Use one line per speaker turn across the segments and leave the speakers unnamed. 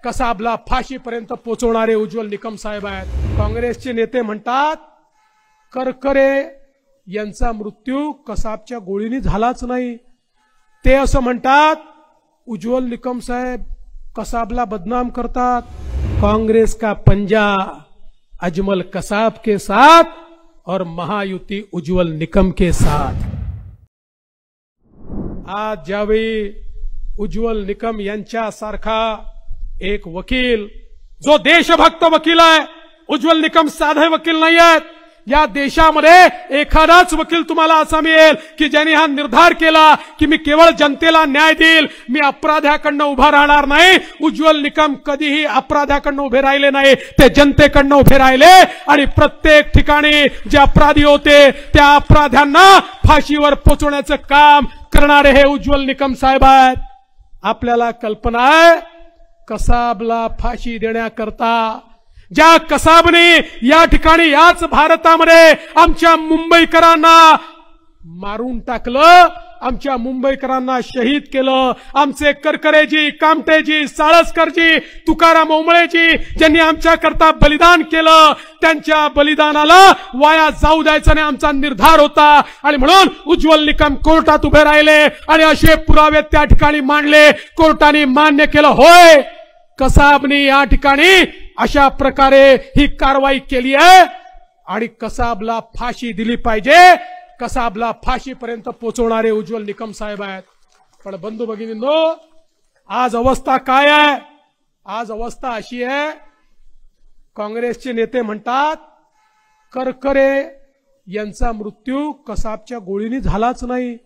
कसाबला फाशीपर्यंत पोहोचवणारे उज्ज्वल निकम साहेब आहेत। काँग्रेसचे नेते म्हणतात करकरे यांचा मृत्यू कसाबच्या गोळीने झालाच नाही। ते असं म्हणतात उज्ज्वल निकम साहेब कसाबला बदनाम करतात। कांग्रेस का पंजा अजमल कसाब के साथ और महायुति उज्ज्वल निकम के साथ। आज ज्यावेळी उज्ज्वल निकम यांच्यासारखा एक वकील जो देशभक्त वकील आहे, उज्ज्वल निकम साधे वकील नाही आहेत। या देशामध्ये एखादाच वकील तुम्हाला असा मिळेल की ज्यांनी हा निर्धार केला की मी केवळ जनतेला न्याय देईल, मी अपराध्याकडनं उभा राहणार नाही। उज्ज्वल निकम कधीही अपराध्याकडनं उभे राहिले नाही, ते जनतेकडनं उभे राहिले आणि प्रत्येक ठिकाणी जे अपराधी होते त्या अपराध्यांना फाशीवर पोहोचवण्याचं काम करणारे हे उज्ज्वल निकम साहेब आहेत। आपल्याला कल्पना आहे कसाबला फाशी देण्याकरता ज्या कसाबने या ठिकाणी याच भारतामध्ये आमच्या मुंबईकरांना मारून टाकलं, आमच्या मुंबईकरांना शहीद केलं, आमचे करकरेजी, कामटेजी, साळसकरजी, तुकाराम ओंबळेजी ज्यांनी आमच्याकरता बलिदान केलं, त्यांच्या बलिदानाला वाया जाऊ द्यायचा नाही आमचा निर्धार होता। आणि म्हणून उज्ज्वल निकम कोर्टात उभे राहिले आणि असे पुरावे त्या ठिकाणी मांडले, कोर्टाने मान्य केलं होय कसाबने या ठिकाणी अशा प्रकारे ही कारवाई केली आहे आणि कसाबला फाशी दिली पाहिजे। कसाबला फाशीपर्यंत पोहोचवणारे उज्ज्वल निकम साहेब आहेत। पण बंधू भगिनींनो, आज अवस्था काय आहे? आज अवस्था अशी आहे, काँग्रेसचे नेते म्हणतात करकरे यांचा मृत्यू कसाबच्या गोळीने झालाच नाही।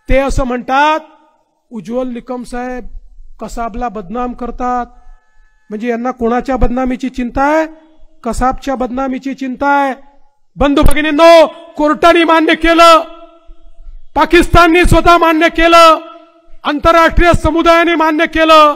ते असं म्हणतात उज्ज्वल निकम साहेब कसाबला बदनाम करतात। म्हणजे यांना कोणाच्या बदनामीची चिंता आहे? कसाबच्या बदनामीची चिंता आहे। बंधू भगिनींनो, कोर्टाने मान्य केलं, पाकिस्तानने स्वतः मान्य केलं, आंतरराष्ट्रीय समुदायाने मान्य केलं।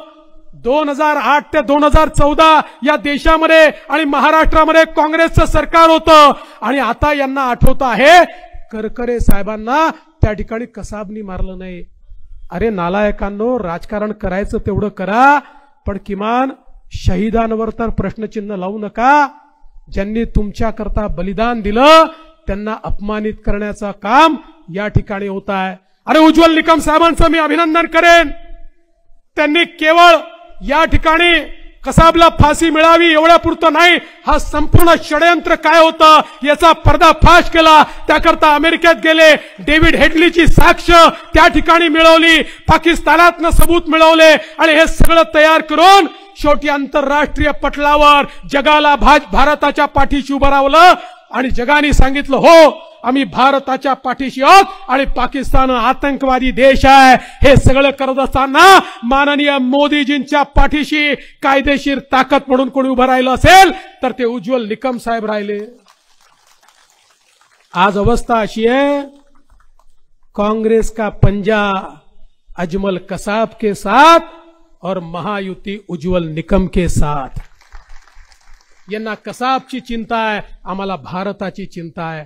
2008 ते 2014 या देशामध्ये आणि महाराष्ट्रामध्ये काँग्रेसचं सरकार होतं आणि आता यांना आठवत आहे करकरे साहेबांना त्या ठिकाणी कसाबनी मारलं नाही। अरे नालायकांनो, राजकारण करायचं तेवढं करा, पण किमान शहीदांवर तर प्रश्नचिन्ह लावू नका। ज्यांनी तुमच्याकरता बलिदान दिलं त्यांना अपमानित करण्याचं काम या ठिकाणी होत आहे। अरे उज्ज्वल निकम साहेबांचं मी अभिनंदन करेन, त्यांनी केवळ या ठिकाणी कसाबला फाशी मिळावी एवढ्यापुरतं नाही, हा संपूर्ण षडयंत्र काय होतं याचा पर्दाफाश केला। त्याकरता अमेरिकेत गेले, डेव्हिड हेडलीची साक्ष त्या ठिकाणी मिळवली, पाकिस्तानातनं सबूत मिळवले आणि हे सगळं तयार करून शेवटी आंतरराष्ट्रीय पटलावर जगाला भारताच्या पाठीशी उभं रावलं आणि जगाने सांगितलं हो आम्ही भारताच्या पाठीशी आहोत आणि पाकिस्तान आतंकवादी देश आहे। हे सगळं करत असताना माननीय मोदीजींच्या पाठीशी कायदेशीर ताकद म्हणून कोणी उभं राहिलं असेल तर ते उज्ज्वल निकम साहेब राहिले। आज अवस्था अशी आहे, कांग्रेस का पंजा अजमल कसाब के साथ और महायुति उज्ज्वल निकम के साथ। यांना कसाबची चिंता आहे, आम्हाला भारताची चिंता आहे।